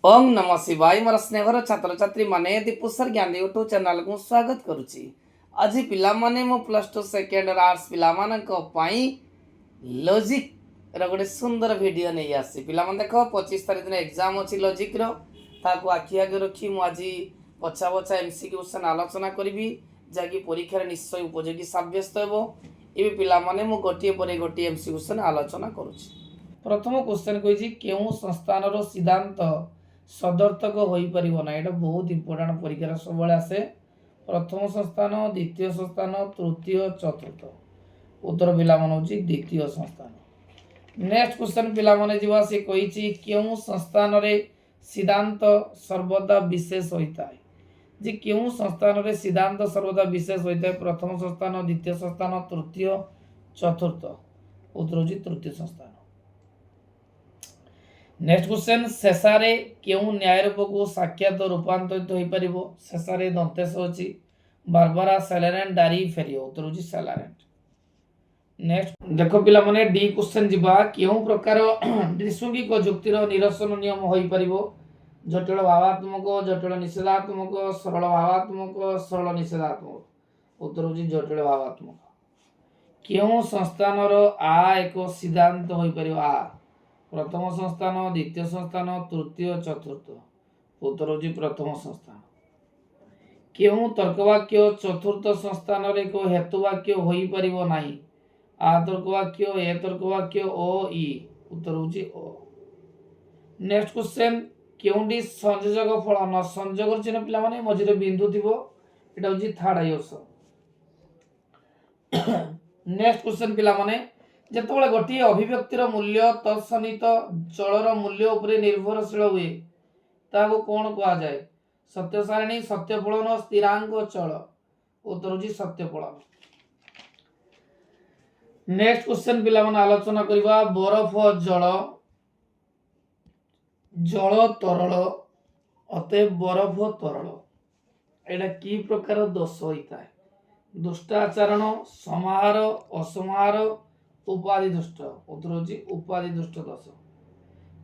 ओम नमः शिवाय मोर स्नेहर छात्र छात्री माने दीपुसर ज्ञान यूट्यूब चैनल को स्वागत करुच्ची। आज पिला माने मो +2 सेकेंड आर्ट्स पिला मानक पई लॉजिक रो गोटे सुंदर वीडियो नहीं आसी। पिला मन देखो 25 तारिख दिन एग्जाम अछि लॉजिक रो ताको आखि आगे रखी मु आज पछा पछा एमसीक्यू क्वेश्चन आलोचना करिवि जाकी परीक्षा रे निश्चय उपयोगी साब्यस्त हेबो। एबे पिला माने मु गोटिए परे गोटिए एमसीक्यू क्वेश्चन आलोचना करूछि। प्रथम क्वेश्चन कहिछि केउ संस्थान रो सिद्धांत सदर्थक हो पारिबो ना। एटा बहुत इंपोर्टेंट परीक्षा सब आसे। प्रथम संस्थान, द्वितीय संस्थान, तृतीय, चतुर्थ। उत्तर पिला मन होची द्वितीय संस्थान। नेक्स्ट क्वेश्चन पिला मन जीवा से कहिछि केउ संस्थान रे सिद्धांत सर्वदा विशेष होता है। जे केउ संस्थान रे सिद्धांत सर्वदा विशेष होता है। प्रथम संस्थान, द्वितीय संस्थान, तृतीय, चतुर्थ। उत्तर होची तृतीय संस्थान। नेक्स्ट क्वेश्चन शेषारे केउ न्याय रूप को साक्षात रूपांतरित हो पारिबो। शेषारे दंतेश होची बारबारा, सैलारेंट, डारी, फेरियो। उत्तर होची सैलारेंट। नेक्स्ट देखो पिला माने डी क्वेश्चन जिबा केउ प्रकार द्विसंगिक जुक्तिर निरसन नियम होई पारिबो। जटिल भावात्मक, जटिल निषेधात्मक, सरल भावात्मक, सरल निषेधात्मक। उत्तर होची जटिल भावात्मक। केउ संस्थान रो आ एक सिद्धांत होई पारिबो। आ प्रथम संस्थान, द्वितीय संस्थान, तृतीय, चतुर्थ। उत्तर होची प्रथम संस्थान। केउ तर्कवाक्य चतुर्थ संस्थान रे को हेतुवाक्य होई परिबो नाही। आ तर्कवाक्य, ए तर्कवाक्य, ओ, ई। उत्तर होची ओ। नेक्स्ट क्वेश्चन केउडी संयोजक फल न संयोजक चिन्ह पिला माने मझिरे बिंदु थिबो। एटा होची थर्ड आयोस। नेक्स्ट क्वेश्चन पिला माने जेतबेले गोटे अभिव्यक्तिर मूल्य तत्सनित चलर मूल्य उपरे निर्भरशील हुए ताको कोन कहा जाय। सत्य सारणी, सत्य फलन, स्थिरांक, चल। उत्तर होची सत्य फलन। नेक्स्ट क्वेश्चन पिला मन आलोचना करबा बरफ जल, जल तरल अतएव बरफ तरल। एटा की प्रकार दोष होता है। दुष्टाचरण, समाहार, असमाहार, उपाधि दुष्ट। उत्तर होची उपाधि दुष्ट दोष।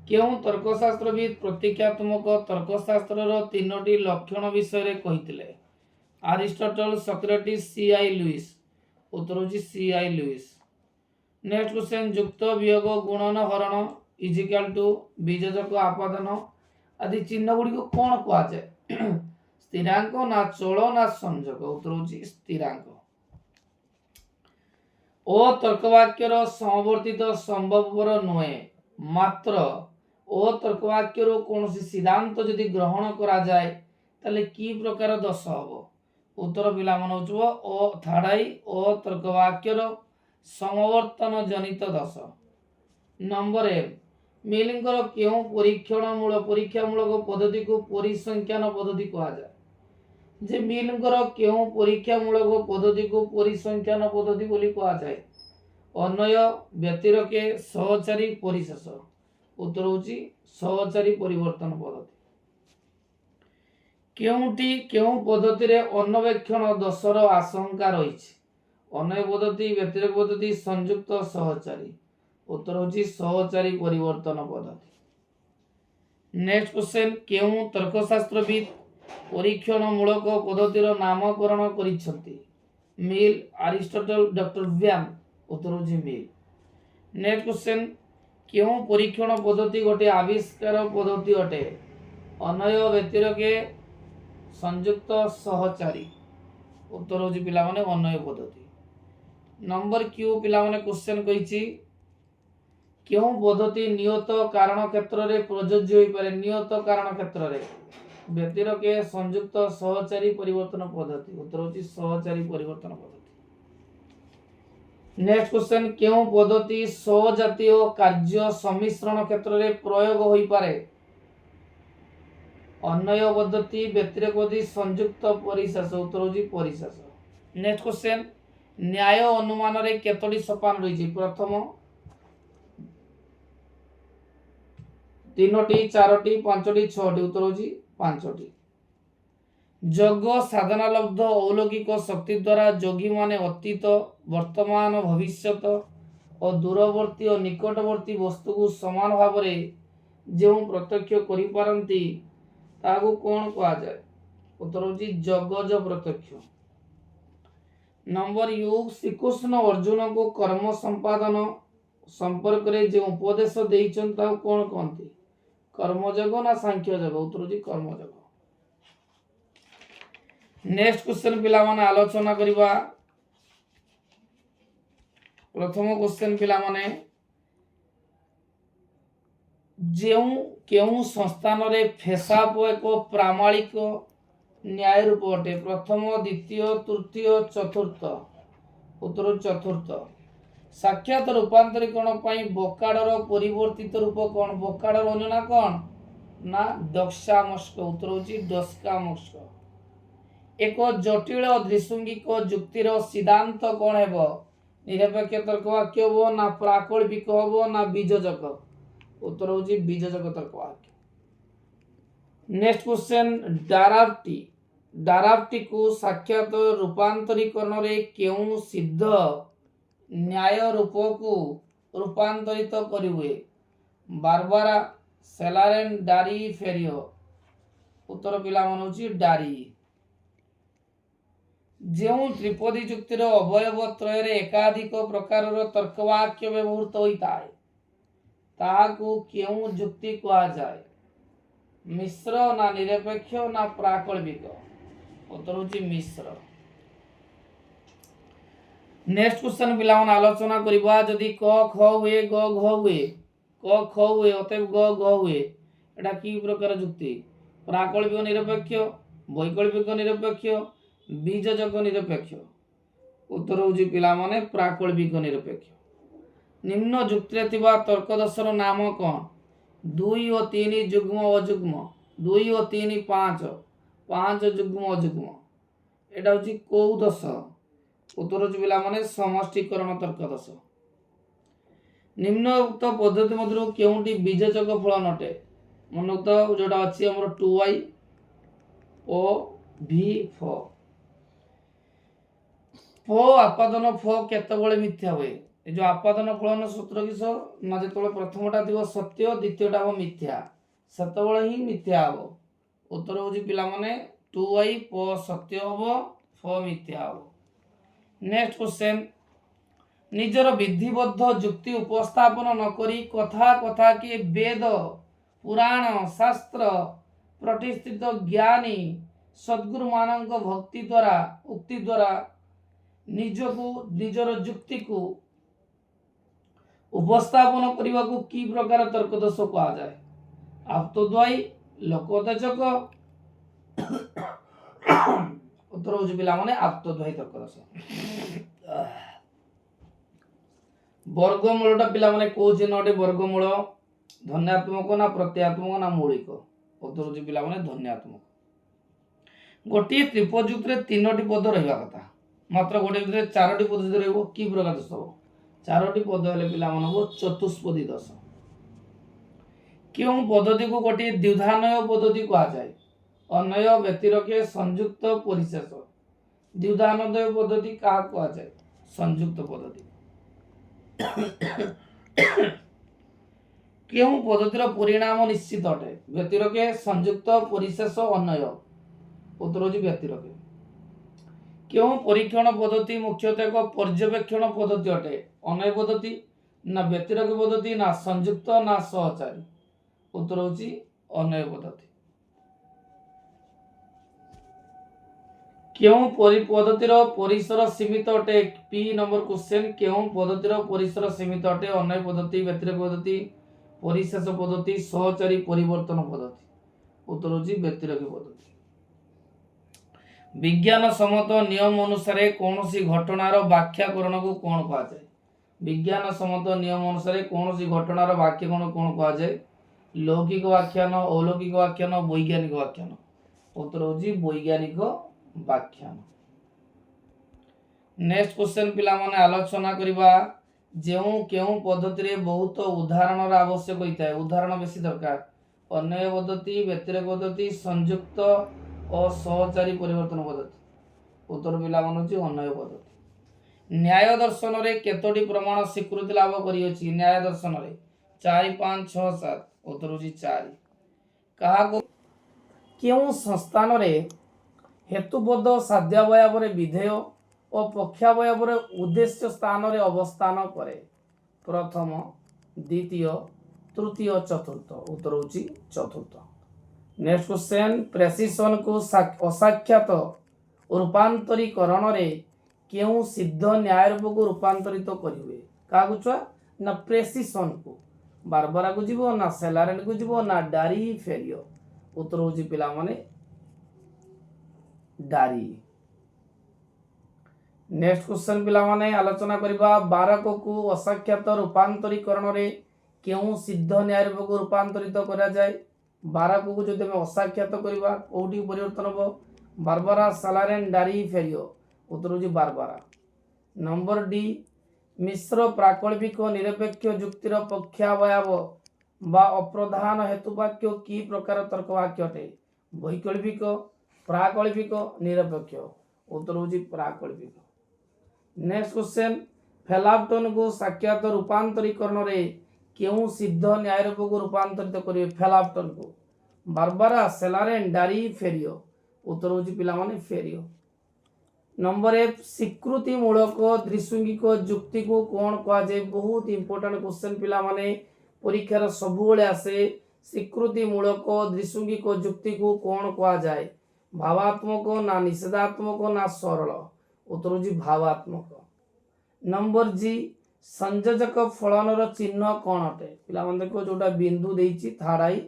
केउ तर्कशास्त्रविद प्रतीकात्मक तर्कशास्त्र रो तीनोटी लक्षण विषय रे कहितले। Aristotle, Socrates, C I. लुइस। उत्तर होची सी.आई. लुइस। नेक्स्ट क्वेश्चन युक्त वियोग गुणन हरण इजिकल टू बीजजक आपादन आदि चिन्ह गुडी को कोन कहा जाय। स्थिरांक ना चल ना संयोजक। उत्तर होची स्थिरांक। ओ तर्कवाक्यर समवर्तित संभवपर नुहे मात्र ओ तर्कवाक्यर कोनोसी सिद्धांत यदि ग्रहण करा जाए ताले की प्रकार दोष हबो। उत्तर पिला मन होचबो ओ थाडाई ओ तर्कवाक्यर समवर्तन जनित दोष। नंबर ए मिलिंगर केउ परीक्षामूलक पद्धति को परिसंख्यान पद्धति कहा जाए। जे मिलकर केउ परीक्षामूलक पद्धति को परिसंख्यान पद्धति बोली कहा जाए। अन्वय, व्यतिरेके, सहचारी, परिशेष। उत्तर होची सहचारी परिवर्तन पद्धति। केउटी केउ पद्धति रे अन्वेक्षण दोषर आशंका रहिछि। अन्वय पद्धति, व्यतिरेक पद्धति, संयुक्त, सहचारी। उत्तर होची सहचारी परिवर्तन पद्धति। नेक्स्ट क्वेश्चन केउ तर्कशास्त्रविद परीक्षणमूलक पद्धतिर नामकरण करिसंती। मिल, अरिस्टोटल, डॉक्टर व्याम। उत्तर होची मिल। नेक्स्ट क्वेश्चन केउ परीक्षण पद्धति गोटे आविष्कार पद्धति अटे। अन्वय, व्यतिरेके, संयुक्त, सहचारी। उत्तर होची पिला माने अन्वय पद्धति। नंबर क्यू पिला माने क्वेश्चन कहिछि केउ पद्धति नियत कारण क्षेत्र रे प्रयोज्य होई पारे। नियत कारण क्षेत्र रे व्यतिरेके, संयुक्त, सहचारी परिवर्तन पद्धति। उत्तर होची सहचारी परिवर्तन पद्धति। नेक्स्ट क्वेश्चन केउ पद्धति स्वजातीय कार्य सम्मिश्रण क्षेत्र रे प्रयोग होई पारे। अन्वय पद्धति, व्यतिरेक पद्धति, संयुक्त, परिशेष। उत्तर होची परिशेष। नेक्स्ट क्वेश्चन न्याय अनुमान रे केतोटी सोपान रहिछि। प्रथम, तीनोटी, चारोटी, पांचोटी, छटी। उत्तर होची पांचोटी। जोग साधना लब्ध अलौकिक शक्ति द्वारा जोगी माने अतीत, वर्तमान, भविष्यत और दूरवर्ती और निकटवर्ती वस्तु को समान भाव रे जो प्रत्यक्ष करि पारंती ताकू कौन कहा जाए? उत्तर होची जगज प्रत्यक्ष। नंबर यू श्रीकृष्ण अर्जुन को कर्म संपादन संपर्क रे जो उपदेश देइछन ता कौन कहंती? कर्मयोग ना सांख्य योग? उत्तर होची कर्मयोग। नेक्स्ट क्वेश्चन पिला माने आलोचना करिबा। प्रथम क्वेश्चन पिला माने जेउ केउ संस्थान रे फेसाप एक प्रामाणिक न्याय रूप अटे? प्रथम, द्वितीय, तृतीय, चतुर्थ? उत्तर चतुर्थ। साक्षात रूपांतरीकरण पई बोकाडर परिवर्तित रूप कोन? बोकाडर अन्य ना कोन? ना डक्सामस्क। उत्तर होची डस्कामस्क। एक जटिल द्विसंगिक जुक्तिर सिद्धांत कोन हेबो? निरपेक्ष तर्क वाक्य हो ना प्राकल्पिक हो ना बीजजक? उत्तर होची बीजजक तर्क वाक्य। Next question डाराफ्टी। डाराफ्टी को साक्षात रूपांतरीकरण रे केउ सिद्ध न्याय रूप को रूपांतरित करि हुए? बारबारा, सेलारेन, डारी, फेरियो? उत्तर पिला मन होची डारी। जेउ त्रिपदी जुक्तिर अवयव त्रय रे एकाधिक प्रकारर तर्कवाक्य व्यवहृत होइताय ताहाकू केउ जुक्ति कहा जाए? मिश्र ना निरपेक्ष ना प्राकल्पिक? उत्तर होची मिश्र। नेक्स्ट क्वेश्चन पिला मन आलोचना करिबा। जदि क ख हुए ग घ हुए, क ख हुए अतएव ग घ हुए, एटा की प्रकार जुक्ति? प्राकल्पिक निरपेक्ष, वैकल्पिक निरपेक्ष, बीजजक निरपेक्ष? उत्तर होची पिला माने प्राकल्पिक निरपेक्ष। निम्न जुक्तिरे थिबा तर्कदर्शर नाम कोन? 2 और 3 जुग्म अजुग्म, 2 और 3 5, 5 जुग्म अजुग्म? एटा होची कोउ दश? उत्तर होची पिला माने समष्टिकरण तर्कदर्श। निम्नोक्त पद्धति मध्य केउंटी बीजजक फल नटे? मनोक्त जोटा अछि हमर 2y ओ v फ। फ आपादन फ केतबेले मिथ्या हुए? ए जो आपादन फलन सूत्र किस ना जेतबेले प्रथमटा दिव सत्य द्वितीयटा हो मिथ्या सेतबेले ही मिथ्या हो। उत्तर होची पिला माने 2y प सत्य हो फ मिथ्या हो। नेक्स्ट क्वेश्चन निजर विधिबद्ध जुक्ति उपस्थापन न करी कथा कथा के वेद पुराण शास्त्र प्रतिष्ठित ज्ञानी सद्गुरु मानक भक्ति द्वारा उक्ति द्वारा निजको निजर जुक्ति को उपस्थापन करने को की प्रकार तर्कदोष कहा जाए? आप्तद्वयी, लोकोत्तेजक? उत्तर होची पिला माने आप्तद्वयी तर्कदोष। वर्गमूलटा पिला माने को चिन्हटे? वर्गमूल धन्यात्मक ना प्रत्यात्मक ना मौलिक? उत्तर होची पिला माने धन्यात्मक। गोटे त्रिपद रे 3टी पद रहिबा कथा, मात्र गोटे भितर 4टी पद जदि रहइबो की प्रकार दोष हो? 4टी पद हेले पिला मानबो चतुष्पदी दोष। क्यों पद्धति को गोटे द्विधानय पद्धति कहा जाए? अन्वय व्यतिरके संयुक्त परिशेष। द्विधानय पद्धति कहा कहा जाए? संयुक्त पद्धति। क्यों पद्धतिर परिणाम निश्चित अटे? व्यतिरके संयुक्त परिशेष अन्वय? उत्तर होची व्यतिरके। क्यों परीक्षण पद्धति मुख्यतः एक पर्यवेक्षण पद्धति अटे? अन्वय पद्धति ना व्यतिरक पद्धति ना संयुक्त ना सहचारी? उत्तर होची अन्वय पद्धति। क्यों पद्धतिर परिसर सीमित अटे? P number question. क्यों पद्धतिर परिसर सीमित अटे? अन्वय पद्धति, व्यतिरक पद्धति, परिशेष पद्धति, सहचारी परिवर्तन पद्धति? उत्तर होची व्यतिरक पद्धति। विज्ञान सम्मत नियम अनुसार कौनसी घटनार व्याख्याकरण को कौन कहा जाए? विज्ञान सम्मत नियम अनुसार कौनसी घटनार व्याख्याकरण कौन कहा जाए? लौकिक व्याख्यान, अलौकिक व्याख्यान, वैज्ञानिक व्याख्यान? उत्तर होची वैज्ञानिक व्याख्यान। नेक्स्ट क्वेश्चन पिला माने आलोचना करिबा। जेउ केउ पद्धति रे बहुत उदाहरणर आवश्यक होइताय? उदाहरण बेसी दरकार। अन्वय पद्धति, व्यतिरक पद्धति, संयुक्त और सहचारी परिवर्तन पद्धति? उत्तर पिला मन होची अन्वय पद्धति। न्याय दर्शन रे केतोटी प्रमाण स्वीकृति लाभ करियोची? न्याय दर्शन रे 4 5 6 7? उत्तर होची 4 काहाको केउं संस्थान रे हेतुबद्ध साध्यावयवरे विधेय और पक्षावयवरे उद्देश्य स्थान रे अवस्थान करे प्रथम द्वितीय तृतीय चतुर्थ उत्तर होची चतुर्थ। नेक्स्ट क्वेश्चन प्रेसिशन को असाक्षात रूपांतरीकरण रे केउं सिद्ध न्याय रूप को रूपांतरित करिवे का छुआ ना प्रेसिशन को बारबरा को जीवो ना सेलारेंट को जीवो ना डारी फेरियो उत्तर होची पिला माने डारी। नेक्स्ट क्वेश्चन पिला माने आलोचना करिबा बारक को असाक्षात रूपांतरीकरण रे केउं सिद्ध न्याय रूप को रूपांतरित करा जाय बारक को जदि हम असाक्षात करिबा कोठी परिवर्तन हो बारबरा सेलारेंट डारी फेरियो उत्तर होची बारबरा। नंबर डी मिश्र प्राकल्पिक निरपेक्ष जुक्तिर पक्षावयव बा अप्रधान हेतुवाक्य की प्रकार तर्क वाक्य अटे वैकल्पिक प्राकल्पिक निरपेक्ष उत्तर होची प्राकल्पिक। नेक्स्ट क्वेश्चन फेलाप्टन को साक्षात रूपांतरीकरण रे केउं सिद्ध न्याय रूप को रूपांतरित करिवे फेलाप्टन को बारबरा सेलारेन डारी फेरियो उत्तर होची पिला माने फेरियो। नंबर एफ स्वीकृति मूलक द्विसंगिक जुक्ति को कौन कहा जाए बहुत इंपोर्टेंट क्वेश्चन पिला माने परीक्षार सबुबले आसे स्वीकृति मूलक द्विसंगिक जुक्ति को कौन कहा जाए भावात्मक ना निषेधात्मक ना सरल उत्तर होची भावात्मक। नंबर जी संयोजक फलनर चिन्ह कौन अटे पिला माने देखो जोटा बिंदु देइची थाड़ाई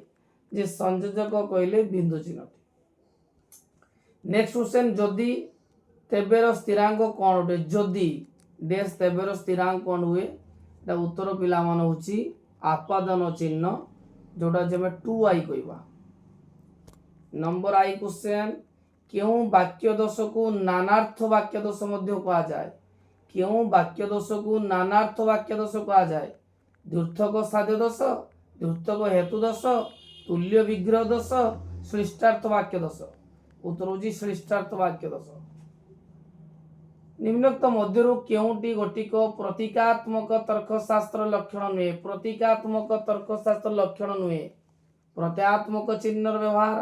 जे संयोजक कहले बिंदु चिन्ह। नेक्स्ट क्वेश्चन जदि तेबेर स्थिरांक कौन उठे जदि डेस तेबेर स्थिरांक कौन हुए उत्तर पिला मान होची आपादन चिन्ह जोटा जमे 2i कहबा। नंबर आई क्वेश्चन क्यों वाक्य दोष को नानार्थ वाक्य दोष मध्य कहा जाए क्यों वाक्य दोष को नानार्थ वाक्य दोष कहा जाए द्व्युर्थक साध्य दोष द्व्युर्थक हेतु दोष तुल्य विग्रह दोष श्लिष्टार्थ वाक्य दोष उत्तर होची श्लिष्टार्थ वाक्य दोष। निम्नोक्त मध्यरु केउंटी गोटिक प्रतीकात्मक तर्कशास्त्र लक्षण नुहे प्रतीकात्मक तर्कशास्त्र लक्षण नुहे प्रत्यात्मक चिन्हर व्यवहार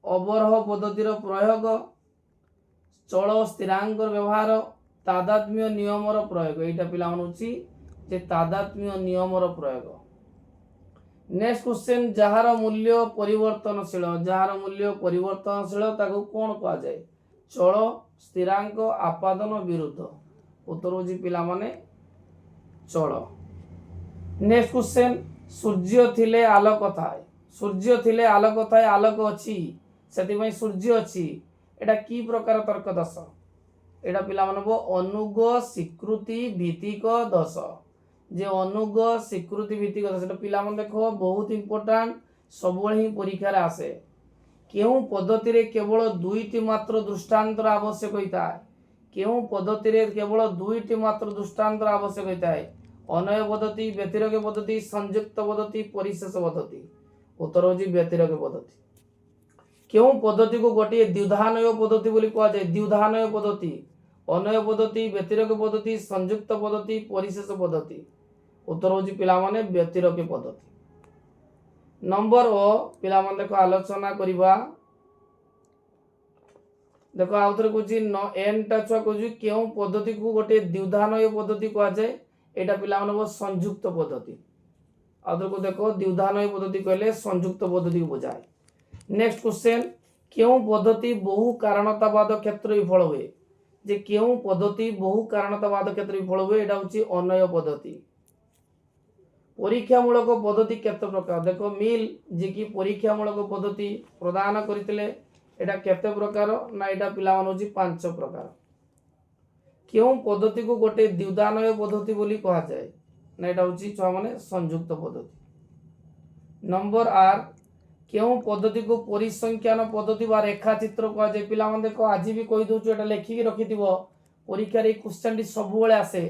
अवरोह पद्धतिर प्रयोग चल स्थिरांकर व्यवहार तादात्म्य नियमर प्रयोग एटा पिला मानुची जे तादात्म्य नियमर प्रयोग। नेक्स्ट क्वेश्चन जहार मूल्य परिवर्तनशील ताको कोन कहा जाए चल स्थिरांक आपादन विरुद्ध उत्तर होची पिला माने चल। नेक्स्ट क्वेश्चन सूर्य थिले आलोक थाए आलोक अछि सेति पई सूर्य अछि एटा की प्रकार तर्क दोष एटा पिला मानबो अनुग स्वीकृति भित्तिक दोष जे अनुग स्वीकृति भित्तिक दोष एटा पिला मन देखो बहुत इंपोर्टेंट सबुळे ही परीक्षा रे आसे केउं पद्धति रे केवल दुईटी मात्र दृष्टांतर आवश्यक होता है केउं पद्धति रे केवल दुईटी मात्र दृष्टांतर आवश्यक होता है अनय पद्धति व्यतिरेक पद्धति संयुक्त पद्धति परिशेष पद्धति उत्तर होची व्यतिरेक पद्धति। केउं पद्धति को गोटे द्विधानय पद्धति बोली कहा जाए द्विधानय पद्धति अनय पद्धति व्यतिरेक पद्धति संयुक्त पद्धति परिशेष पद्धति उत्तर होची पिला माने व्यतिरेक पद्धति। नंबर ओ पिला मन देखो आलोचना करिबा देखो आउथरे कोची न एन टा छुआ कोची केउ पद्धति को गोटे द्विधानय पद्धति कहा जाए एटा पिला मन संयुक्त पद्धति आउथरे को देखो द्विधानय पद्धति कहले संयुक्त पद्धति को बुझाए। नेक्स्ट क्वेश्चन केउ पद्धति बहु कारणतावाद क्षेत्र विफल हुए जे केउ पद्धति बहु कारणतावाद क्षेत्र विफल हुए एटा होची अनय पद्धति। परीक्षामूलक पद्धति केते प्रकार देखो मिल जे कि परीक्षामूलक पद्धति प्रदान करथिले एटा केते प्रकार ना एटा पिला मान होची 5 प्रकार। केउ पद्धति को गोटे द्विधानय पद्धति बोली कहा जाए ना एटा होची छुआ माने संयुक्त पद्धति। नंबर आर केउ पद्धति को परिसंख्यान पद्धति बा रेखाचित्र कहा जाए पिला मान देखो आज भी कहि दोछु एटा लेखि के रखिथिबो परीक्षा रे क्वेश्चन टी सब बेले आसे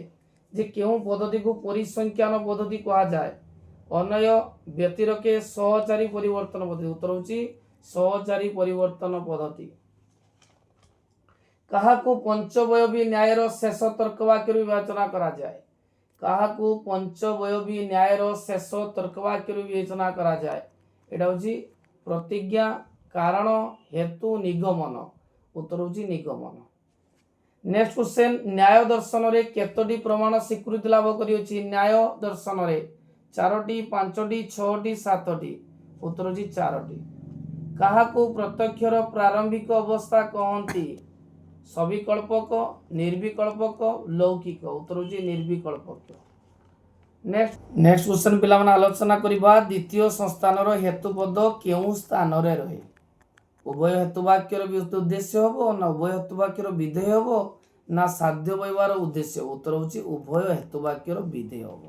जे केउ पद्धति को परिसंख्यान पद्धति कहा जाए अनय व्यतिरेके सहचारी परिवर्तन पद्धति उत्तर होची सहचारी परिवर्तन पद्धति। कहा को पंचवयवी न्यायर शेष तर्क वाक्य विवेचना करा जाए କାହାକୁ ପଞ୍ଚବୟବୀ ନ୍ୟାୟର ଶେଷ ତର୍କବାକ୍ୟରୁ ବିବେଚନା କରାଯାଏ? ଏଇଟା ହେଉଛି ପ୍ରତିଜ୍ଞା, କାରଣ, ହେତୁ, ନିଗମନ। ଉତ୍ତର ହେଉଛି ନିଗମନ। ନେକ୍ସଟ କ୍ୱେଶ୍ଚନ, ନ୍ୟାୟ ଦର୍ଶନରେ କେତୋଟି ପ୍ରମାଣ ସ୍ୱୀକୃତି ଲାଭ କରିଅଛି? ନ୍ୟାୟ ଦର୍ଶନରେ 4ଟି, 5ଟି, 6ଟି, 7ଟି। ଉତ୍ତର ହେଉଛି 4ଟି। କାହାକୁ ପ୍ରତ୍ୟକ୍ଷର ପ୍ରାରମ୍ଭିକ ଅବସ୍ଥା କହନ୍ତି? ସବିକଳ୍ପକ, ନିର୍ବିକଳ୍ପକ, ଲୌକିକ। ଉତ୍ତର ହେଉଛି ନିର୍ବିକଳ୍ପକ। ନେକ୍ସଟ କ୍ୱେଶ୍ଚନ ପିଲାମାନେ ଆଲୋଚନା କରିବା, ଦ୍ୱିତୀୟ ସଂସ୍ଥାନର ହେତୁପଦ କେଉଁ ସ୍ଥାନରେ ରହେ? ଉଭୟ ହେତୁବାକ୍ୟର ଉଦ୍ଦେଶ୍ୟ ହବ ନା ଉଭୟ ହେତୁବାକ୍ୟର ବିଧେୟ ହବ ନା ସାଧ୍ୟ ବହିବାର ଉଦ୍ଦେଶ୍ୟ? ଉତ୍ତର ହେଉଛି ଉଭୟ ହେତୁବାକ୍ୟର ବିଧେୟ ହବ।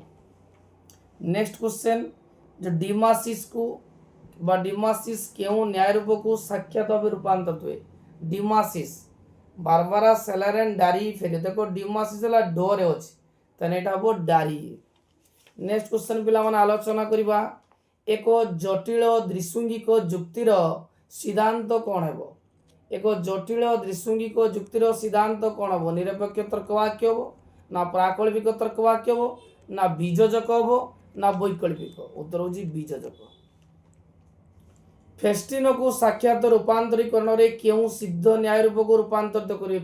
ନେକ୍ସଟ କ୍ୱେଶ୍ଚନ, ଯେ ଡିମାସିସ୍ କେଉଁ ନ୍ୟାୟ ରୂପକୁ ସାକ୍ଷାତ ଭାବେ ରୂପାନ୍ତରିତ ହୁଏ? ଡିମାସିସ୍ ବାରବାରା, ସେଲାରେନ୍, ଡାରି, ଫେରି। ଦେଖ ଡିମାସିସ୍ ହେଲା ଡୋରେ ଅଛି, ତାହେଲେ ଏଇଟା ହବ ଡାରି। ନେକ୍ସଟ କ୍ୱେଶ୍ଚନ ପିଲାମାନେ ଆଲୋଚନା କରିବା, ଏକ ଜଟିଳ ଦ୍ରିଶୃଙ୍ଗିକ ଯୁକ୍ତିର ସିଦ୍ଧାନ୍ତ କ'ଣ ହେବ? ଏକ ଜଟିଳ ଦ୍ରିଶୃଙ୍ଗିକ ଯୁକ୍ତିର ସିଦ୍ଧାନ୍ତ କ'ଣ ହେବ? ନିରପେକ୍ଷ ତର୍କବାକ୍ୟ ହେବ ନା ପ୍ରାକଳ୍ପିକ ତର୍କବାକ୍ୟ ହେବ ନା ବୀଜଯୋଗ ହେବ ନା ବୈକଳ୍ପିକ? ଉତ୍ତର ହେଉଛି ବୀଜଯୋଗ। ଫେଷ୍ଟିନକୁ ସାକ୍ଷାତ ରୂପାନ୍ତରୀକରଣରେ କେଉଁ ସିଦ୍ଧ ନ୍ୟାୟ ରୂପକୁ ରୂପାନ୍ତରିତ କରିବେ?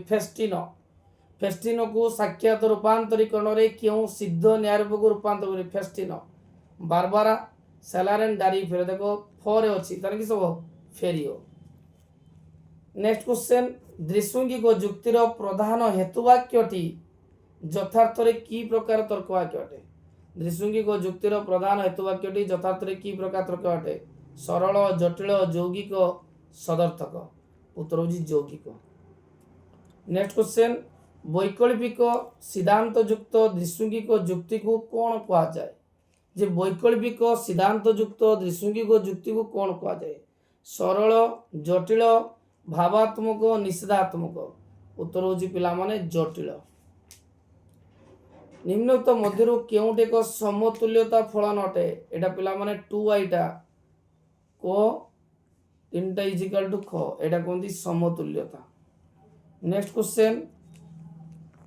ଫେଷ୍ଟିନକୁ ସାକ୍ଷାତ ରୂପାନ୍ତରୀକରଣରେ କେଉଁ ସିଦ୍ଧ ନ୍ୟାୟ ରୂପକୁ ରୂପାନ୍ତର କରିବେ? ଫେଷ୍ଟିନ ବାରବାରା, ସେଲାରେନ୍, ଡାରି, ଫେରିଓ। ଦେଖ ଫରେ ଅଛି, ତାହେଲେ କି ସବୁ ଫେରିଓ। ନେକ୍ସଟ କ୍ୱେଶ୍ଚନ, ଦ୍ରିଶୃଙ୍ଗିକ ଯୁକ୍ତିର ପ୍ରଧାନ ହେତୁବାକ୍ୟଟି ଯଥାର୍ଥରେ କି ପ୍ରକାର ତର୍କବାକ୍ୟ ଅଟେ? ଦ୍ରିଶୃଙ୍ଗିକ ଯୁକ୍ତିର ପ୍ରଧାନ ହେତୁବାକ୍ୟଟି ଯଥାର୍ଥରେ କି ପ୍ରକାର ତର୍କ ଅଟେ? ସରଳ, ଜଟିଳ, ଯୌଗିକ, ସଦର୍ଥକ। ଉତ୍ତର ହେଉଛି ଯୌଗିକ। ନେକ୍ସଟ କ୍ୱେଶ୍ଚନ, ବୈକଳ୍ପିକ ସିଦ୍ଧାନ୍ତ ଯୁକ୍ତ ଦ୍ରିଶୃଙ୍ଗିକ ଯୁକ୍ତିକୁ କ'ଣ କୁହାଯାଏ? ଯେ ବୈକଳ୍ପିକ ସିଦ୍ଧାନ୍ତ ଯୁକ୍ତ ଦ୍ରିଶୃଙ୍ଗିକ ଯୁକ୍ତିକୁ କ'ଣ କୁହାଯାଏ? ସରଳ, ଜଟିଳ, ଭାବାତ୍ମକ, ନିଷେଧାତ୍ମକ। ଉତ୍ତର ହେଉଛି ପିଲାମାନେ ଜଟିଳ। ନିମ୍ନୋକ୍ତ ମଧ୍ୟରୁ କେଉଁଟି ଏକ ସମତୁଲ୍ୟତା ଫଳନ ଅଟେ? ଏଇଟା ପିଲାମାନେ 2i କ 3ଟା ଇଜିକାଲ ଟୁ ଖ, ଏଇଟା କୁହନ୍ତି ସମତୁଲ୍ୟତା। ନେକ୍ସଟ କ୍ୱେଶ୍ଚନ,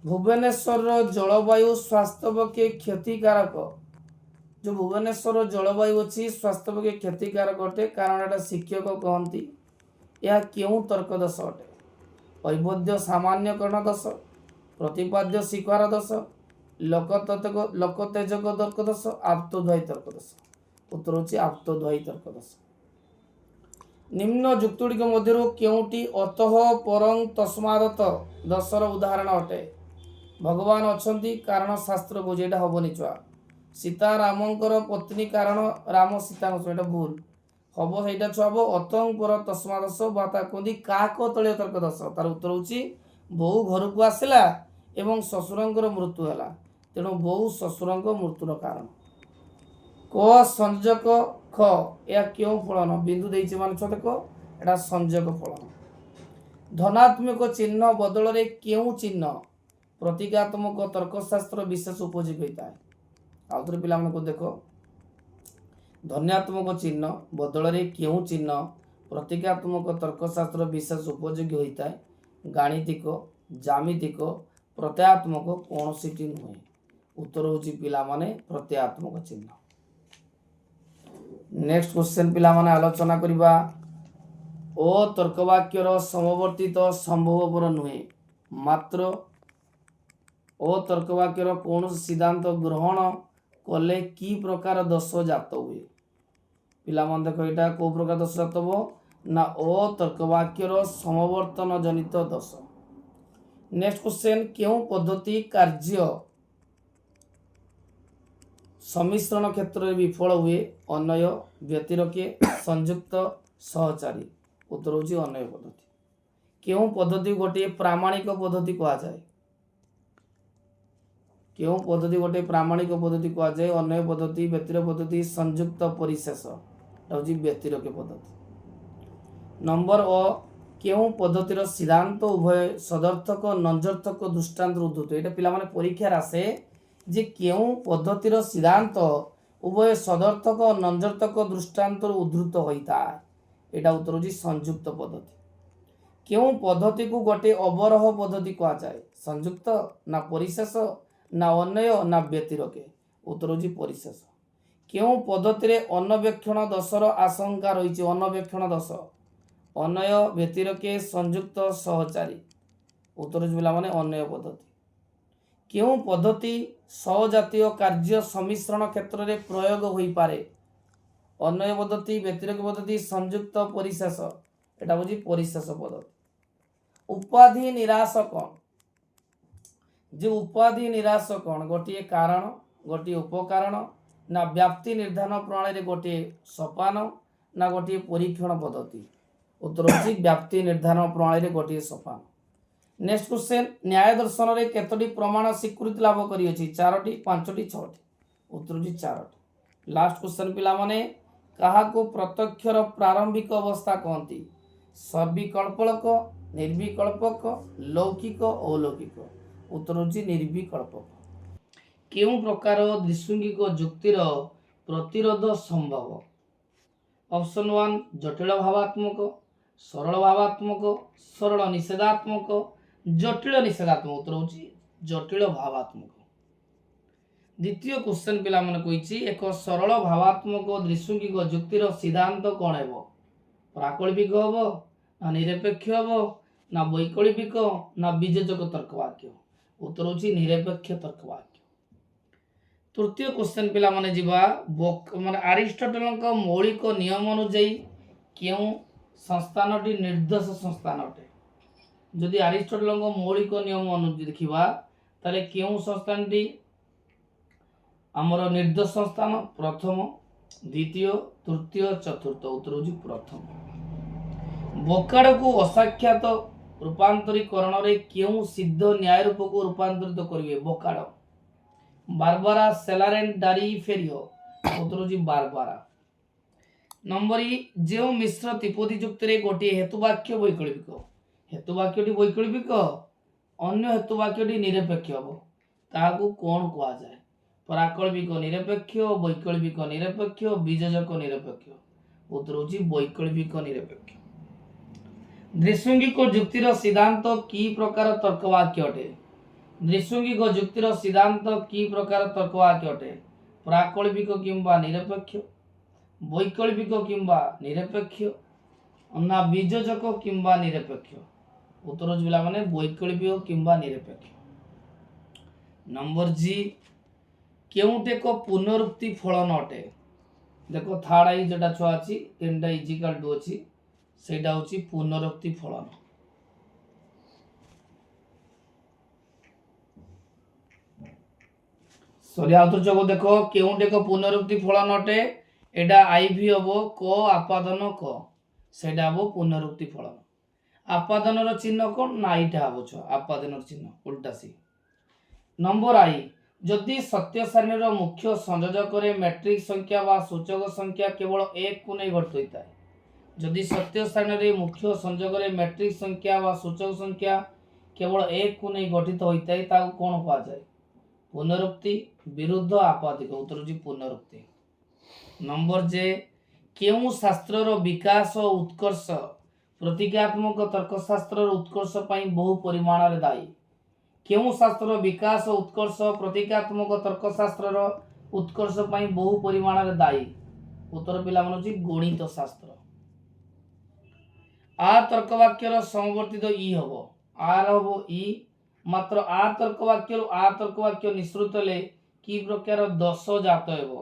ଭୁବନେଶ୍ୱରର ଜଳବାୟୁ ସ୍ୱାସ୍ଥ୍ୟ ପକ୍ଷେ କ୍ଷତିକାରକ। ଯେଉଁ ଭୁବନେଶ୍ୱରର ଜଳବାୟୁ ଅଛି ସ୍ୱାସ୍ଥ୍ୟ ପକ୍ଷେ କ୍ଷତିକାରକ ଅଟେ, କାରଣ ଏଟା ଶିକ୍ଷକ କହନ୍ତି। ଏହା କେଉଁ ତର୍କ ଦୋଷ ଅଟେ? ଐବଦ୍ୟ ସାମାନ୍ୟକରଣ ଦୋଷ, ପ୍ରତିପାଦ୍ୟ ସ୍ୱୀକାର ଦୋଷ, ଲୋକତେଜକ ତର୍କ ଦୋଷ, ଆପ୍ତଦ୍ୱୟୀ ତର୍କ ଦୋଷ। ଉତ୍ତର ହେଉଛି ଆପ୍ତଦ୍ୱୟୀ ତର୍କ ଦୋଷ। ନିମ୍ନ ଯୁକ୍ତିଗୁଡ଼ିକ ମଧ୍ୟରୁ କେଉଁଟି ଅତଃ ପରଂ ତସ୍ମାଦତ ଦୋଷର ଉଦାହରଣ ଅଟେ? ଭଗବାନ ଅଛନ୍ତି କାରଣ ଶାସ୍ତ୍ର କହୁଛି, ଏଇଟା ହବନି ଛୁଆ। ସୀତା ରାମଙ୍କର ପତ୍ନୀ କାରଣ ରାମ ସୀତାଙ୍କ, ଏଇଟା ଭୁଲ ହବ। ସେଇଟା ଛୁଆ ହବ ଅତଂ ପର ତସ୍ମା ଦୋଷ ବା ତା କୁହନ୍ତି କାକ ତଳୀୟ ତର୍କ ଦୋଷ। ତାର ଉତ୍ତର ହେଉଛି ବୋହୂ ଘରକୁ ଆସିଲା ଏବଂ ଶ୍ୱଶୁରଙ୍କର ମୃତ୍ୟୁ ହେଲା, ତେଣୁ ବୋହୂ ଶ୍ୱଶୁରଙ୍କ ମୃତ୍ୟୁର କାରଣ। କ ସଂଯୋଗ ଖ, ଏହା କେଉଁ ଫଳନ? ବିନ୍ଦୁ ଦେଇଛି ମାନେ ଛୁଆ ଦେଖ, ଏଟା ସଂଯୋଗ ଫଳନ। ଧନାତ୍ମକ ଚିହ୍ନ ବଦଳରେ କେଉଁ ଚିହ୍ନ ପ୍ରତୀକାତ୍ମକ ତର୍କଶାସ୍ତ୍ର ବିଶେଷ ଉପଯୋଗୀ ହୋଇଥାଏ? ଆଉଥରେ ପିଲାମାନଙ୍କୁ ଦେଖ, ଧନାତ୍ମକ ଚିହ୍ନ ବଦଳରେ କେଉଁ ଚିହ୍ନ ପ୍ରତୀକାତ୍ମକ ତର୍କଶାସ୍ତ୍ର ବିଶେଷ ଉପଯୋଗୀ ହୋଇଥାଏ? ଗାଣିତିକ, ଜ୍ୟାମିତିକ, ପ୍ରତ୍ୟୟାତ୍ମକ କୌଣସିଟି ନୁହେଁ। ଉତ୍ତର ହେଉଛି ପିଲାମାନେ ପ୍ରତ୍ୟୟାତ୍ମକ ଚିହ୍ନ। ନେକ୍ସଟ କ୍ୱେଶ୍ଚନ ପିଲାମାନେ ଆଲୋଚନା କରିବା, ଅତର୍କବାକ୍ୟର ସମବର୍ତ୍ତିତ ସମ୍ଭବପର ନୁହେଁ, ମାତ୍ର ଅତର୍କବାକ୍ୟର କୌଣସି ସିଦ୍ଧାନ୍ତ ଗ୍ରହଣ କଲେ କି ପ୍ରକାର ଦୋଷ ଜାତ ହୁଏ? ପିଲାମାନେ ଦେଖ, ଏଇଟା କେଉଁ ପ୍ରକାର ଦୋଷ ଜାତ ହବ ନା ଅତର୍କବାକ୍ୟର ସମବର୍ତ୍ତନ ଜନିତ ଦୋଷ। ନେକ୍ସଟ କ୍ୱେଶ୍ଚନ, କେଉଁ ପଦ୍ଧତି କାର୍ଯ୍ୟ ସମ୍ମିଶ୍ରଣ କ୍ଷେତ୍ରରେ ବିଫଳ ହୁଏ? ଅନ୍ୱୟ, ବ୍ୟତିରେକ, ସଂଯୁକ୍ତ, ସହଚାରୀ। ଉତ୍ତର ହେଉଛି ଅନ୍ୱୟ ପଦ୍ଧତି। କେଉଁ ପଦ୍ଧତି ଗୋଟିଏ ପ୍ରାମାଣିକ ପଦ୍ଧତି କୁହାଯାଏ? କେଉଁ ପଦ୍ଧତି ଗୋଟିଏ ପ୍ରାମାଣିକ ପଦ୍ଧତି କୁହାଯାଏ? ଅନ୍ୱୟ ପଦ୍ଧତି, ବ୍ୟତିରେକ ପଦ୍ଧତି, ସଂଯୁକ୍ତ ପରିଶେଷ। ଏଟା ହେଉଛି ବ୍ୟତିରେକ ପଦ୍ଧତି। ନମ୍ବର ଅ, କେଉଁ ପଦ୍ଧତିର ସିଦ୍ଧାନ୍ତ ଉଭୟ ସଦର୍ଥକ ନଞ୍ଜର୍ଥକ ଦୃଷ୍ଟାନ୍ତ ଉଦ୍ଧୃତ? ଏଇଟା ପିଲାମାନେ ପରୀକ୍ଷାରେ ଆସେ ଯେ କେଉଁ ପଦ୍ଧତିର ସିଦ୍ଧାନ୍ତ ଉଭୟ ସଦର୍ଥକ ନଞ୍ଜର୍ଥକ ଦୃଷ୍ଟାନ୍ତରୁ ଉଦ୍ଧୃତ ହୋଇଥାଏ? ଏଇଟା ଉତ୍ତର ହେଉଛି ସଂଯୁକ୍ତ ପଦ୍ଧତି। କେଉଁ ପଦ୍ଧତିକୁ ଗୋଟିଏ ଅବରୋହ ପଦ୍ଧତି କୁହାଯାଏ? ସଂଯୁକ୍ତ ନା ପରିଶେଷ ନା ଅନ୍ୱୟ ନା ବ୍ୟତିରକେ? ଉତ୍ତର ହେଉଛି ପରିଶେଷ। କେଉଁ ପଦ୍ଧତିରେ ଅନ୍ନବେକ୍ଷଣ ଦୋଷର ଆଶଙ୍କା ରହିଛି? ଅନ୍ନବେକ୍ଷଣ ଦୋଷ ଅନ୍ୱୟ ବ୍ୟତିରକେ ସଂଯୁକ୍ତ ସହଚାରୀ। ଉତ୍ତର ହେଉଛି ପିଲାମାନେ ଅନ୍ୱୟ ପଦ୍ଧତି। କେଉଁ ପଦ୍ଧତି ସହଜାତୀୟ କାର୍ଯ୍ୟ ସମ୍ମିଶ୍ରଣ କ୍ଷେତ୍ରରେ ପ୍ରୟୋଗ ହୋଇପାରେ? ଅନ୍ୱୟ ପଦ୍ଧତି, ବ୍ୟତିରକ ପଦ୍ଧତି, ସଂଯୁକ୍ତ, ପରିଶେଷ। এটা ହେଉଛି ପରିଶେଷ ପଦ୍ଧତି। ଉପାଧି ନିରାଶ କ'ଣ? যে উপাধি নিরাশ କ'ଣ? ଗୋଟିଏ କାରଣ, ଗୋଟିଏ ଉପକାରଣ, ନା ବ୍ୟାପ୍ତି ନିର୍ଦ୍ଧାରଣ ପ୍ରଣାଳୀରେ ଗୋଟିଏ ସୋପାନ, ନା ଗୋଟିଏ ପରୀକ୍ଷଣ ପଦ୍ଧତି? ଉତ୍ତର ହେଉଛି ବ୍ୟାପ୍ତି ନିର୍ଦ୍ଧାରଣ ପ୍ରଣାଳୀରେ ଗୋଟିଏ ସୋପାନ। ନେକ୍ସଟ କ୍ୱେଶ୍ଚନ, ନ୍ୟାୟ ଦର୍ଶନରେ କେତୋଟି ପ୍ରମାଣ ସ୍ୱୀକୃତି ଲାଭ କରିଅଛି? 4ଟି, 5ଟି, 6ଟି? ଉତ୍ତର ହେଉଛି 4ଟି। ଲାଷ୍ଟ କ୍ୱେଶ୍ଚନ ପିଲାମାନେ, କାହାକୁ ପ୍ରତ୍ୟକ୍ଷର ପ୍ରାରମ୍ଭିକ ଅବସ୍ଥା କହନ୍ତି? ସବିକଳ୍ପକ, ନିର୍ବିକଳ୍ପକ, ଲୌକିକ, ଅଲୌକିକ? ଉତ୍ତର ହେଉଛି ନିର୍ବିକଳ୍ପକ। କେଉଁ ପ୍ରକାର ଦ୍ୱିସଙ୍ଗିକ ଯୁକ୍ତିର ପ୍ରତିରୋଧ ସମ୍ଭବ? ଅପସନ୍ 1 ଜଟିଳ ଭାବାତ୍ମକ, ସରଳ ଭାବାତ୍ମକ, ସରଳ ନିଷେଧାତ୍ମକ, ଜଟିଳ ନିଷେଧାତ୍ମକ। ଉତ୍ତର ହେଉଛି ଜଟିଳ ଭାବାତ୍ମକ। ଦ୍ୱିତୀୟ କ୍ୱେଶ୍ଚନ ପିଲାମାନେ କହିଛି, ଏକ ସରଳ ଭାବାତ୍ମକ ଦ୍ୱିସଙ୍ଗିକ ଯୁକ୍ତିର ସିଦ୍ଧାନ୍ତ କ'ଣ ହେବ? ପ୍ରାକଳ୍ପିକ ହେବ, ନା ନିରପେକ୍ଷ ହେବ, ନା ବୈକଳ୍ପିକ, ନା ବିଯୋଜକ ତର୍କବାକ୍ୟ? ଉତ୍ତର ହେଉଛି ନିରପେକ୍ଷ ତର୍କବାକ୍ୟ। ତୃତୀୟ କ୍ୱେଶ୍ଚନ ପିଲାମାନେ ଯିବା, ମାନେ ଆରିଷ୍ଟଟଲଙ୍କ ମୌଳିକ ନିୟମ ଅନୁଯାୟୀ କେଉଁ ସଂସ୍ଥାନଟି ନିର୍ଦ୍ଦୋଷ ସଂସ୍ଥାନ ଅଟେ? ଯଦି ଆରିଷ୍ଟଟଲଙ୍କ ମୌଳିକ ନିୟମ ଅନୁଯାୟୀ ଦେଖିବା ତାହେଲେ କେଉଁ ସଂସ୍ଥାନଟି ଆମର ନିର୍ଦ୍ଦୋଷ ସଂସ୍ଥାନ? ପ୍ରଥମ, ଦ୍ୱିତୀୟ, ତୃତୀୟ, ଚତୁର୍ଥ? ଉତ୍ତର ହେଉଛି ପ୍ରଥମ। ବୋକାଡକୁ ଅସାକ୍ଷାତ ରୂପାନ୍ତରୀକରଣରେ କେଉଁ ସିଦ୍ଧ ନ୍ୟାୟ ରୂପକୁ ରୂପାନ୍ତରିତ କରିବେ? ବୋକାଡ। ବାରବାରା, ସେଲାରେନ୍, ଡାରି, ଫେରିଓ? ଉତ୍ତର ହେଉଛି ବାରବାରା। ନମ୍ବର ଇ, ଯେଉଁ ମିଶ୍ର ତ୍ରିପଦୀ ଯୁକ୍ତିରେ ଗୋଟିଏ ହେତୁବାକ୍ୟ ବୈକଳ୍ପିକ, ହେତୁବାକ୍ୟଟି ବୈକଳ୍ପିକ, ଅନ୍ୟ ହେତୁବାକ୍ୟଟି ନିରପେକ୍ଷ ହେବ, ତାହାକୁ କ'ଣ କୁହାଯାଏ? ପ୍ରାକଳ୍ପିକ ନିରପେକ୍ଷ, ବୈକଳ୍ପିକ ନିରପେକ୍ଷ, ବିଯୋଜକ ନିରପେକ୍ଷ? ଉତ୍ତର ହେଉଛି ବୈକଳ୍ପିକ ନିରପେକ୍ଷ। ଦ୍ୱିସଙ୍ଗିକ ଯୁକ୍ତିର ସିଦ୍ଧାନ୍ତ କି ପ୍ରକାର ତର୍କବାକ୍ୟ ଅଟେ? ଦ୍ୱିସଙ୍ଗିକ ଯୁକ୍ତିର ସିଦ୍ଧାନ୍ତ କି ପ୍ରକାର ତର୍କବାକ୍ୟ ଅଟେ? ପ୍ରାକଳ୍ପିକ କିମ୍ବା ନିରପେକ୍ଷ, ବୈକଳ୍ପିକ କିମ୍ବା ନିରପେକ୍ଷ, ନା ବିଯୋଜକ କିମ୍ବା ନିରପେକ୍ଷ? ଉତ୍ତର ହେଉଛି ପିଲାମାନେ ବୈକଳ୍ପିକ କିମ୍ବା ନିରପେକ୍ଷ। ନମ୍ବର ଜି, କେଉଁଟି ଏକ ପୁନରୁକ୍ତି ଫଳନ ଅଟେ? ଦେଖ ଥାର୍ଡ ଆଇ যেটা ଛୁଆ ଅଛି, ତିନିଟା ଇଜିକାଲ ଟୁ ଅଛି, ସେଇଟା ହେଉଛି ପୁନରୁକ୍ତି ଫଳନ। ସରି ଆଉ ଥରେ ଯୋଗ ଦେଖ, କେଉଁଟି ଏକ ପୁନରୁକ୍ତି ଫଳନ ଅଟେ? এটা আইভি হব ক আপাদন ক, সেটা হব পুনরুক্তি ফলন। আপাদনর চিহ্ন কোন? না এইটা হব ছ আপাদনর চিহ্ন উল্টা সি। নম্বর আই, যদি সত্য সারণীর মুখ্য সংযোজকরে ম্যাট্রিক সংখ্যা বা সূচক সংখ্যা কেবল 1 কু নেই গঠিত হইতায়, যদি সত্য সারণীর মুখ্য সংযোগরে ম্যাট্রিক সংখ্যা বা সূচক সংখ্যা কেবল 1 কু নেই গঠিত হইতায়, তাকে কোন কুয়া যায়? পুনরুক্তি, বিরুদ্ধ, আপাদিক? উত্তর হচ্ছে পুনরুক্তি। নম্বর যে, কেউ শাস্ত্রর বিকাশ ও উৎকর্ষ প্রতীকাত্মক তর্কশাস্ত্রর উৎকর্ষ পাই বহু পরিমাণরে দায়ী? কেউ শাস্ত্রর বিকাশ ও উৎকর্ষ প্রতীকাত্মক তর্কশাস্ত্রর উৎকর্ষ পাই বহু পরিমাণরে দায়ী? উত্তর পিলাମାନେ হচ্ছে গণিত শাস্ত্র। আ তর্কবাক্যর সমবর্তিত ই হব, আর হব ই, মাত্র আ তর্কবাক্য নিঃসৃত হলে কি প্রকার দোষ জাত হব?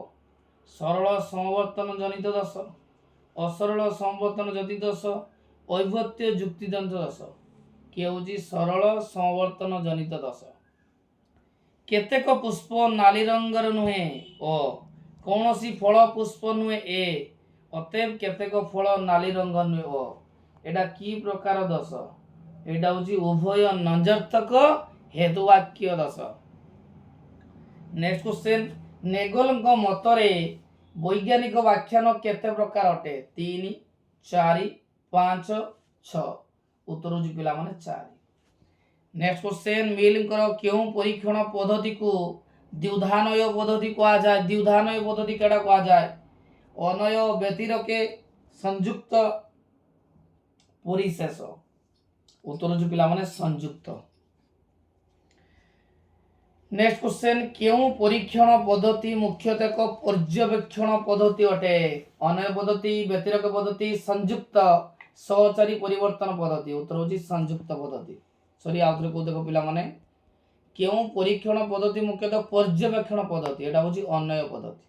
সরল সমবর্তন জনিত দোষ, অসরল সমবর্তন জনিত দোষ, ঐবত্য যুক্তিজনিত দোষ? কি হচ্ছে সরল সমবর্তন জনিত দোষ। কেতেক পুষ্প নালী রঙর নুহে ও কৌশি ফল পুষ্প নুহে এ, অতএব কেতেক ফল নালী রঙর নুহে ও? এটা কি প্রকার দোষ? এটা হচ্ছে উভয় নঞ্জর্থক হেতুবাক্য দোষ। নেক্সট কোশ্চেন, নেগলଙ୍କ মতরে বৈজ্ঞানিক ব্যাখ্যান কেতে প্রকার অটে? 3, 4, 5, 6? উত্তর হচ্ছে পিলাମାନେ 4। নেক্সট কোশ্চেন, মিলଙ୍କର কেউ পরীক্ষণ পদ্ধতিକୁ দ্বিধানয় পদ্ধতি কুয়া যায়? দ্বিধানয় পদ্ধতি কেটা কুয়া যায়? অনয়, ব্যতিরকে, সংযুক্ত, পরিশেষ? উত্তর হচ্ছে পিলাମାନେ সংযুক্ত। नेक्स्ट क्वेश्चन क्यों परीक्षण पद्धति मुख्यतः एक पर्यवेक्षण पद्धति अटे अनय पद्धति व्यतिरेक पद्धति संयुक्त सहचारी परिवर्तन पद्धति उत्तर होची संयुक्त पद्धति सॉरी आउथरे को देखो पिला माने क्यों परीक्षण पद्धति मुख्यतः पर्यवेक्षण पद्धति एटा होची अनय पद्धति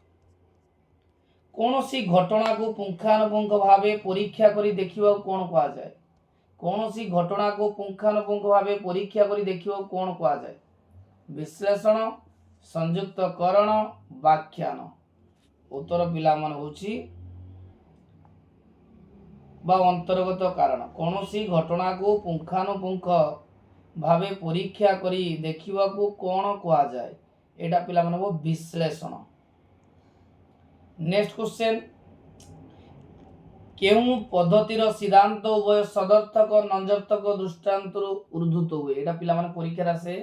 कौन सी घटना को पुंखानुपुंख भावे परीक्षा करी देखिबा कोन कहा जाय कौन सी घटना को पुंखानुपुंख भावे परीक्षा करी देखिबा कोन कहा जाय विश्लेषण संयुक्तकरण व्याख्यान उत्तर पिला मन होची बा अंतर्गत कारण कौन सी घटना को पुंखानुपुंख भावे परीक्षा करी देखिबा को कोन कहा जाय एटा पिला मन हो विश्लेषण नेक्स्ट क्वेश्चन केउं पद्धतिर सिद्धांत उभय सदर्थक नंजर्थक दृष्टांत उद्धृत हुए एटा पिला मन परीक्षा आसे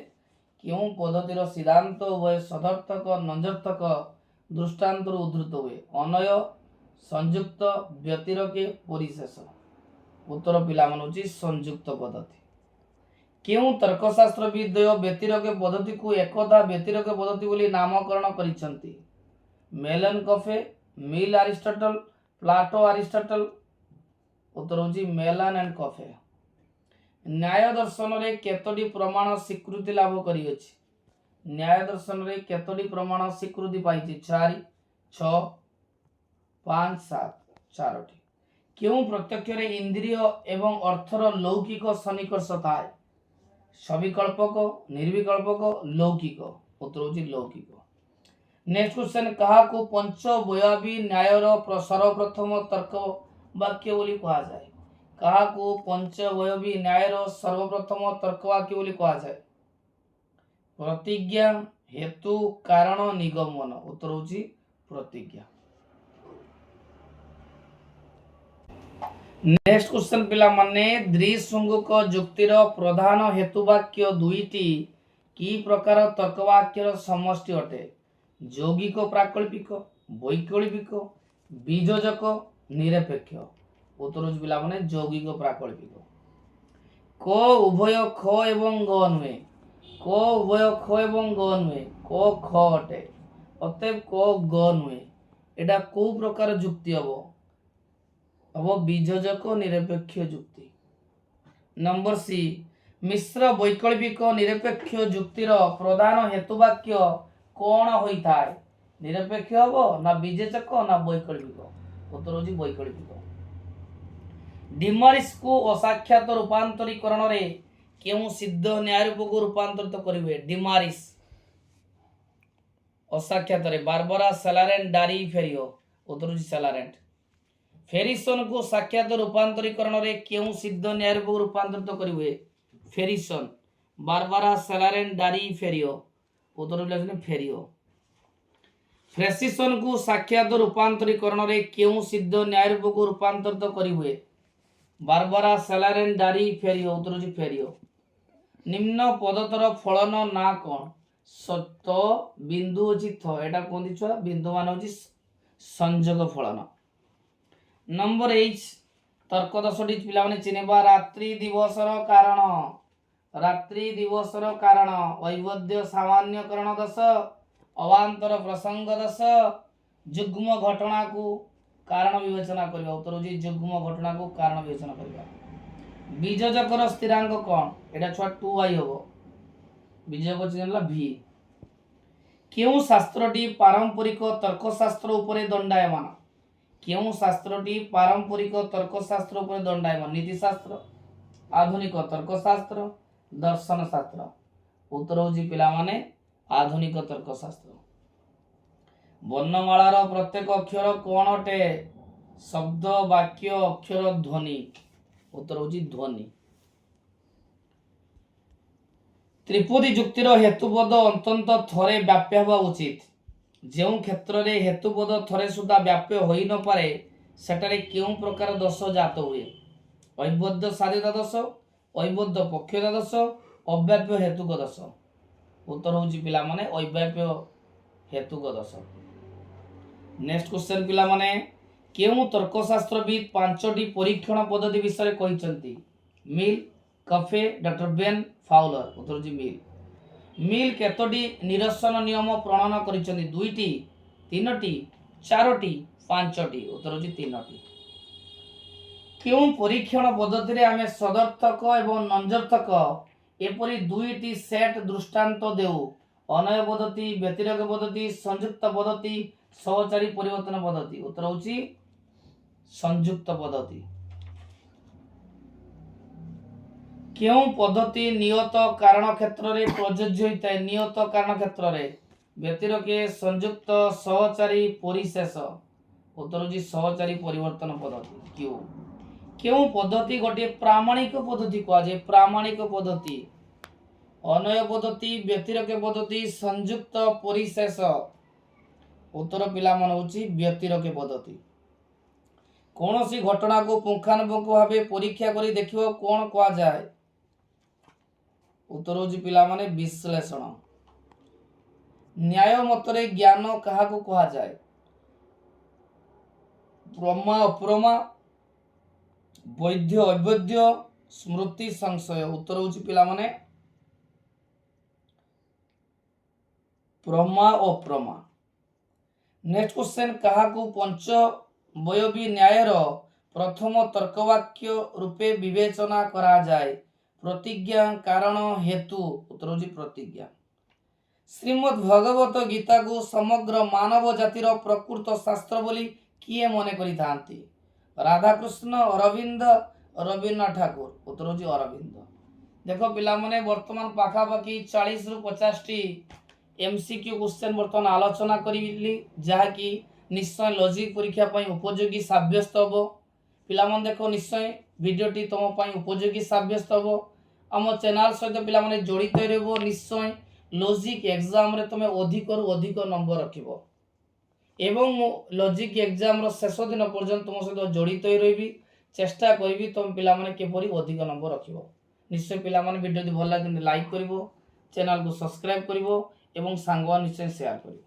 केउं पद्धतिर सिद्धांत उभय सदर्थक नंजर्थक दृष्टांत उद्धृत हुए अनय संयुक्त व्यतिरेके परिशेष उत्तर पिला मन होची संयुक्त पद्धति केउं तर्कशास्त्रविद व्यतिरेक पद्धति को एकदा व्यतिरेक पद्धति बोली नामकरण करिसंती मेलन कफे मिल अरिस्टोटल प्लाटो अरिस्टोटल उत्तर होची मेलन एंड कफे न्याय दर्शन रे केतोटी प्रमाण स्वीकृति लाभ करी अछि न्याय दर्शन रे केतोटी प्रमाण स्वीकृति पाइछि 4 6 5 7 चारोटी क्यों प्रत्यक्ष रे इंद्रिय एवं अर्थर लौकिक सन्निकर्ष थाए सविकल्पक निर्विकल्पक लौकिक उत्तर होची लौकिक नेक्स्ट क्वेश्चन कहा को पंचबयावी न्यायर सर्वप्रथम तर्क वाक्य बोली कहा जाए कहा को पंचबयावी न्यायर सर्वप्रथम तर्क वाक्य बोली कहा जाए प्रतिज्ञा हेतु कारण निगमन उत्तर होची प्रतिज्ञा नेक्स्ट क्वेश्चन पिला माने द्विसंगुक जुक्तिर प्रधान हेतु वाक्य दुईटी की प्रकार तर्क वाक्यर समष्टि अटे यौगिक प्राकल्पिक वैकल्पिक बीजोजक निरपेक्ष उत्तर पिला माने यौगिक प्राकल्पिक क उभय ख एवं ग नुहे क उभय ख एवं ग नुहे क ख अटे अतएव क ग नुहे एटा को प्रकार जुक्ति हबो बीजोजक निरपेक्ष जुक्ति नंबर सी मिश्र वैकल्पिक निरपेक्ष जुक्तिर प्रधान हेतुवाक्य कौन होता है निरपेक्ष हबो ना बीजोजक ना वैकल्पिक उत्तर होची वैकल्पिक डिमारिस को असाक्षात रूपांतरीकरण रे केउ सिद्ध न्याय रूप को रूपांतरित करिवे डिमारिस असाक्षात रे बारबरा सेलारेंट डारी फेरियो उत्तर होची सेलारेंट फेरिसन को साक्षात रूपांतरीकरण रे केउ सिद्ध न्याय रूप को रूपांतरित करिवे फेरिसन बारबरा सेलारेंट डारी फेरियो उत्तर होची फेरियो फ्रेसिसन को साक्षात रूपांतरीकरण रे केउ सिद्ध न्याय रूप को रूपांतरित करिवे बारबरा सेलारेन डारी फेरियो उत्तर होची फेरियो निम्न पदतर फलन ना कोन सत बिंदु होची थ एटा कोंदी छुआ बिंदु मान होची संयोग फलन नंबर 8 तर्क 10टी पिला माने चिनेबा रात्रि दिवसर कारण वैवध्य सामान्यकरण दश अवांतर प्रसंग दश जुग्म घटना को कारण विवेचना करबा उत्तर होची जुग्म घटना को कारण विवेचना करबा बीजजकर स्थिरांक कोन एटा छुआ 2i होबो बीजजक चिनला v केउ शास्त्रटी पारंपरिक तर्कशास्त्र उपरे दंडायमान केउ शास्त्रटी पारंपरिक तर्कशास्त्र उपरे दंडायमान नीतिशास्त्र आधुनिक तर्कशास्त्र दर्शन शास्त्र उत्तर होची पिला माने आधुनिक तर्कशास्त्र वर्णमालार प्रत्येक अक्षर कोन अटे शब्द वाक्य अक्षर ध्वनि उत्तर होची ध्वनि त्रिपदी जुक्तिर हेतुपद अंतत थरे व्याप्य हवा उचित जो क्षेत्र रे हेतुपद थरे सुधा व्याप्य होई न पारे सेटारे केउ प्रकार दोष जात हुए अवैध साध्यता दोष अवैध पक्षता दोष अव्याप्य हेतुक दोष उत्तर होची पिला माने अव्याप्य हेतुक दोष नेक्स्ट क्वेश्चन पिला माने केउ तर्कशास्त्रविद 5टी परीक्षण पद्धति विषय कहिसंती मिल कफे डॉक्टर बेन फाउलर उत्तर होची मिल ମିଲ୍ କେତୋଟି ନିରସନ ନିୟମ ପ୍ରଣୟନ କରିଛନ୍ତି? 2ଟି, 3ଟି, 4ଟି, 5ଟି। ଉତ୍ତର ହେଉଛି 3ଟି। କେଉଁ ପରୀକ୍ଷଣ ପଦ୍ଧତିରେ ଆମେ ସଦର୍ଥକ ଏବଂ ନଞ୍ଜର୍ଥକ ଏପରି 2ଟି ସେଟ୍ ଦୃଷ୍ଟାନ୍ତ ଦେଉ? ଅନୟ ପଦ୍ଧତି, ବ୍ୟତିରେକ ପଦ୍ଧତି, ସଂଯୁକ୍ତ ପଦ୍ଧତି, ସହଚାରୀ ପରିବର୍ତ୍ତନ ପଦ୍ଧତି। ଉତ୍ତର ହେଉଛି ସଂଯୁକ୍ତ ପଦ୍ଧତି। କେଉଁ ପଦ୍ଧତି ନିୟତ କାରଣ କ୍ଷେତ୍ରରେ ପ୍ରଯୁଜ୍ୟ ହୋଇଥାଏ? ନିୟତ କାରଣ କ୍ଷେତ୍ରରେ ବ୍ୟତିରେକେ, ସଂଯୁକ୍ତ, ସହଚାରୀ, ପରିଶେଷ। ଉତ୍ତର ହେଉଛି ସହଚାରୀ ପରିବର୍ତ୍ତନ ପଦ୍ଧତି। କେଉଁ ପଦ୍ଧତି ଗୋଟିଏ ପ୍ରାମାଣିକ ପଦ୍ଧତି କୁହାଯାଏ? ପ୍ରାମାଣିକ ପଦ୍ଧତି। ଅନୟ ପଦ୍ଧତି, ବ୍ୟତିରେକ ପଦ୍ଧତି, ସଂଯୁକ୍ତ, ପରିଶେଷ। ଉତ୍ତର ପିଲାମାନେ ହେଉଛି ବ୍ୟତିରେକ ପଦ୍ଧତି। କୌଣସି ଘଟଣାକୁ ପୁଙ୍ଖାନୁପୁଙ୍ଖ ଭାବେ ପରୀକ୍ଷା କରି ଦେଖିବାକୁ କ'ଣ କୁହାଯାଏ? ଉତ୍ତର ହେଉଛି ପିଲାମାନେ ବିଶ୍ଳେଷଣ। ନ୍ୟାୟ ମତରେ ଜ୍ଞାନ କାହାକୁ କୁହାଯାଏ? ପ୍ରମା ଅପ୍ରମା, ବୈଧ ଅବୈଧ, ସ୍ମୃତି ସଂଶୟ। ଉତ୍ତର ହେଉଛି ପିଲାମାନେ ପ୍ରମା ଅପ୍ରମା। ନେକ୍ସଟ କ୍ୱେଶ୍ଚନ, କାହାକୁ ପଞ୍ଚବୟବୀ ନ୍ୟାୟର ପ୍ରଥମ ତର୍କବାକ୍ୟ ରୂପେ ବିବେଚନା କରାଯାଏ? ପ୍ରତିଜ୍ଞା, କାରଣ, ହେତୁ। ଉତ୍ତର ହେଉଛି ପ୍ରତିଜ୍ଞା। ଶ୍ରୀମଦ୍ ଭଗବତ ଗୀତାକୁ ସମଗ୍ର ମାନବ ଜାତିର ପ୍ରକୃତ ଶାସ୍ତ୍ର ବୋଲି କିଏ ମନେ କରିଥାନ୍ତି? ରାଧାକୃଷ୍ଣ, ଅରବିନ୍ଦ, ରବୀନ୍ଦ୍ରନାଥ ଠାକୁର। ଉତ୍ତର ହେଉଛି ଅରବିନ୍ଦ। ଦେଖ ପିଲାମାନେ, ବର୍ତ୍ତମାନ ପାଖାପାଖି 40ରୁ 50ଟି MCQ କ୍ୱେଶ୍ଚନ ବର୍ତ୍ତମାନ ଆଲୋଚନା କରିଲି, ଯାହାକି ନିଶ୍ଚୟ ଲଜିକ୍ ପରୀକ୍ଷା ପାଇଁ ଉପଯୋଗୀ ସାବ୍ୟସ୍ତ ହେବ। ପିଲାମାନେ ଦେଖ, ନିଶ୍ଚୟ ଭିଡ଼ିଓଟି ତୁମ ପାଇଁ ଉପଯୋଗୀ ସାବ୍ୟସ୍ତ ହେବ। ଆମ ଚ୍ୟାନେଲ ସହିତ ପିଲାମାନେ ଜଡ଼ିତ ରହିବ। ନିଶ୍ଚୟ ଲଜିକ୍ ଏକ୍ଜାମରେ ତୁମେ ଅଧିକରୁ ଅଧିକ ନମ୍ବର ରଖିବ ଏବଂ ମୁଁ ଲଜିକ୍ ଏକ୍ଜାମର ଶେଷ ଦିନ ପର୍ଯ୍ୟନ୍ତ ତୁମ ସହିତ ଜଡ଼ିତ ରହିବି। ଚେଷ୍ଟା କରିବି ତୁମ ପିଲାମାନେ କିପରି ଅଧିକ ନମ୍ବର ରଖିବ। ନିଶ୍ଚୟ ପିଲାମାନେ ଭିଡ଼ିଓଟି ଭଲ ଲାଗିଲେ ଲାଇକ୍ କରିବ, ଚ୍ୟାନେଲକୁ ସବସ୍କ୍ରାଇବ୍ କରିବ ଏବଂ ସାଙ୍ଗମାନେ ନିଶ୍ଚୟ ସେୟାର କରିବ।